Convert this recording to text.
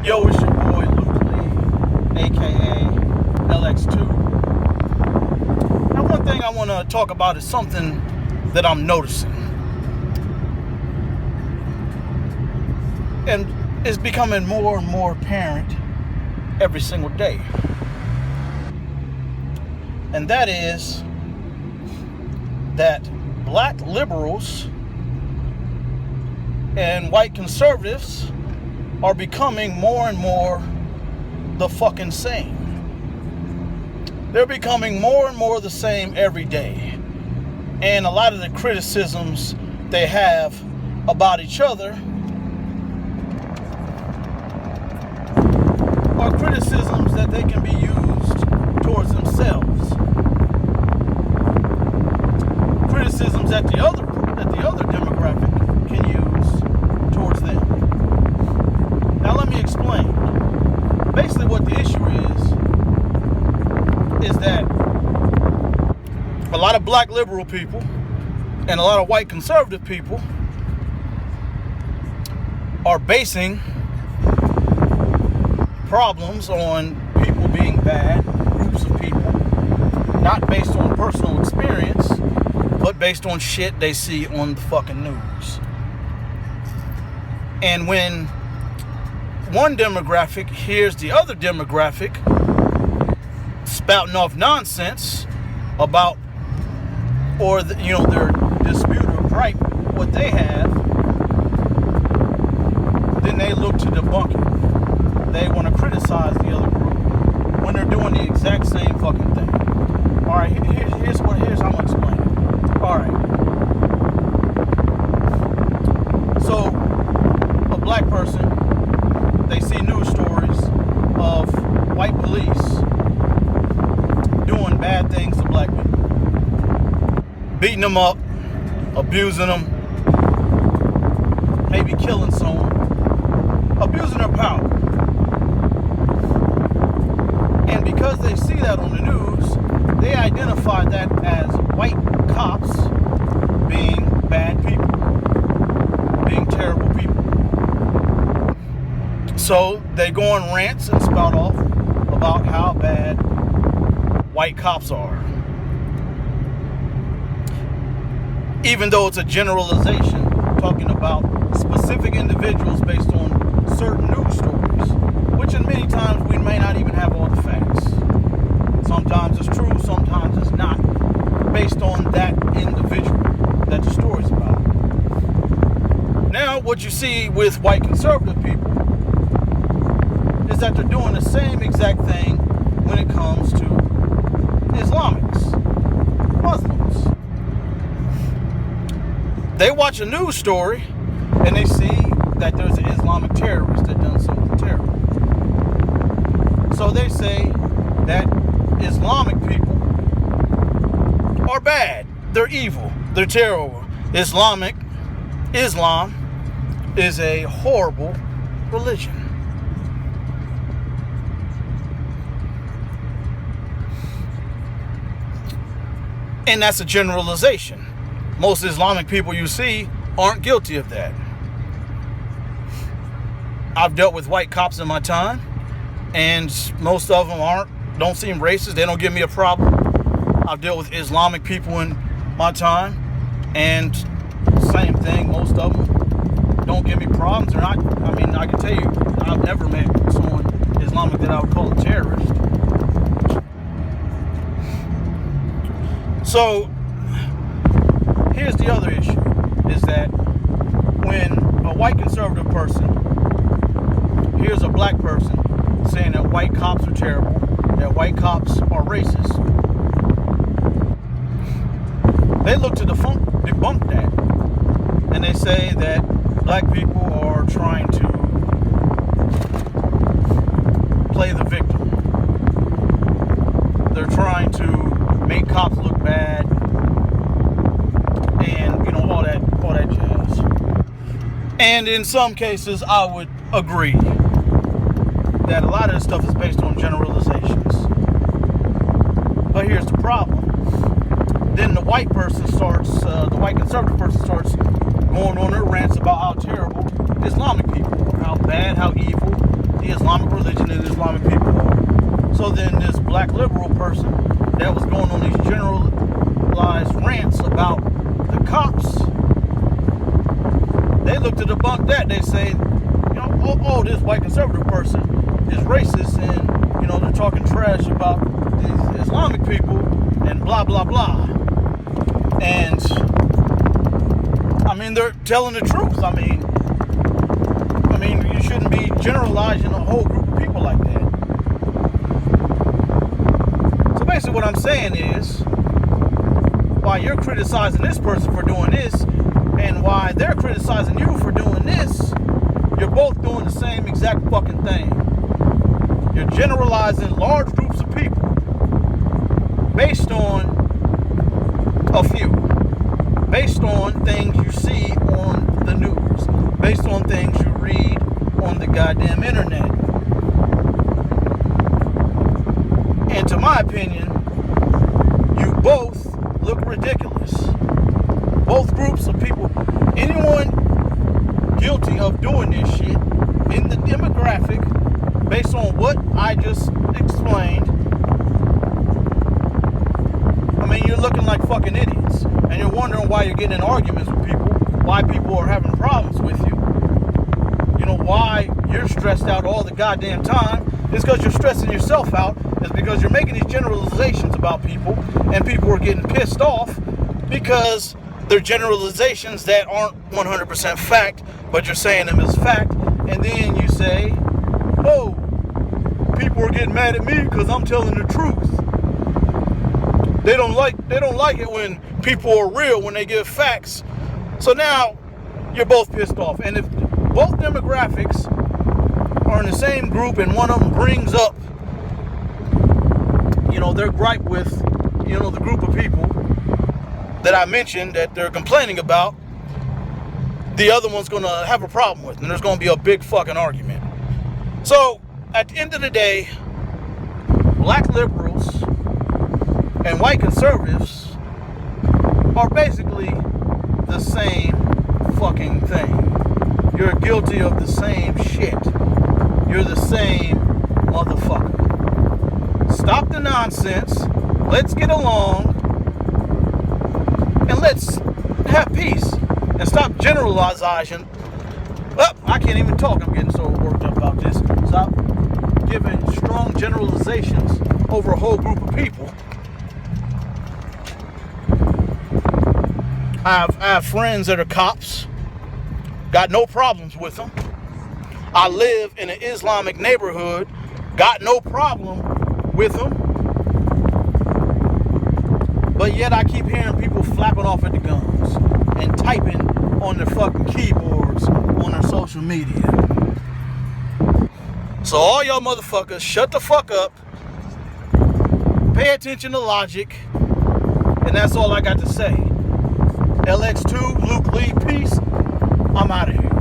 Yo, it's your boy Luke Lee, aka LX2. Now, one thing I want to talk about is something that I'm noticing. And it's becoming more and more apparent every single day. And that is that black liberals and white conservatives are becoming more and more the fucking same. They're becoming more and more the same every day. And a lot of the criticisms they have about each other are criticisms that they can be used towards themselves. Criticisms that the other demographic can use towards them. Now let me explain. Basically what the issue is that a lot of black liberal people and a lot of white conservative people are basing problems on people being bad, groups of people, not based on personal experience, but based on shit they see on the fucking news. And when one demographic hears the other demographic spouting off nonsense about, or their dispute or gripe, what they have, then they look to debunk it. They want to criticize the other group when they're doing the exact same fucking thing. All right, here's how I'm gonna explain it. All right. So, a black person, they see news stories of white police doing bad things to black people. Beating them up, abusing them, maybe killing someone, abusing their power. And because they see that on the news, they identify that as white cops being bad people, being terrible people. So they go on rants and spout off about how bad white cops are. Even though it's a generalization, talking about specific individuals based on certain news stories, which in many times we may not even have all the facts. Sometimes it's true, sometimes it's not, based on that individual that the story's about. Now, what you see with white conservative people is that they're doing the same exact thing when it comes to Islamics, Muslims. They watch a news story and they see that there's an Islamic terrorist that done something terrible. So they say that Islamic people are bad, they're evil, they're terrible. Islam is a horrible religion. And that's a generalization. Most Islamic people you see aren't guilty of that. I've dealt with white cops in my time, and most of them don't seem racist. They don't give me a problem. I've dealt with Islamic people in my time, and same thing. Most of them don't give me problems. I can tell you, I've never met someone Islamic that I would call a terrorist. So, here's the other issue, is that when a white conservative person hears a black person saying that white cops are terrible, that white cops are racist, they look to debunk that. And they say that black people are trying to play the victim. They're trying to make cops look bad, and all that jazz. And in some cases, I would agree that a lot of this stuff is based on generalizations. But here's the problem. Then the white conservative person starts going on their rants about how terrible Islamic people are, how bad, how evil, the Islamic religion and Islamic people are. So then this black liberal person that was going on these generalized rants about the cops, they look to debunk that. They say, you know, oh, this white conservative person is racist, and, you know, they're talking trash about these Islamic people and blah, blah, blah. And, I mean, they're telling the truth. I mean, you shouldn't be generalizing a whole group of people like that. So basically what I'm saying is, while you're criticizing this person for doing this, and why they're criticizing you for doing this, you're both doing the same exact fucking thing. You're generalizing large groups of people based on a few, based on things you see on the news, based on things you read on the goddamn internet. And to my opinion, you both look ridiculous. Both groups of people, anyone guilty of doing this shit in the demographic, based on what I just explained, I mean, you're looking like fucking idiots. And you're wondering why you're getting in arguments with people, why people are having problems with you. You know, why you're stressed out all the goddamn time. It's because you're stressing yourself out. It's because you're making these generalizations about people, and people are getting pissed off because they're generalizations that aren't 100% fact, but you're saying them as fact. And then you say, oh, people are getting mad at me because I'm telling the truth. They don't like it when people are real, when they give facts. So now you're both pissed off. And if both demographics are in the same group and one of them brings up, you know, their gripe with, you know, the group of people that I mentioned that they're complaining about, the other one's going to have a problem with, and there's going to be a big fucking argument. So at the end of the day, black liberals and white conservatives are basically the same fucking thing. You're guilty of the same shit. You're the same motherfucker. Stop the nonsense. Let's get along. And let's have peace. And stop generalizing. Oh, I can't even talk. I'm getting so worked up about this. Stop giving strong generalizations over a whole group of people. I have friends that are cops. Got no problems with them. I live in an Islamic neighborhood. Got no problem with them. But yet I keep hearing people flapping off at the guns and typing on their fucking keyboards on their social media. So all y'all motherfuckers, shut the fuck up. Pay attention to logic. And that's all I got to say. LX2, Luke Lee, peace. I'm out of here.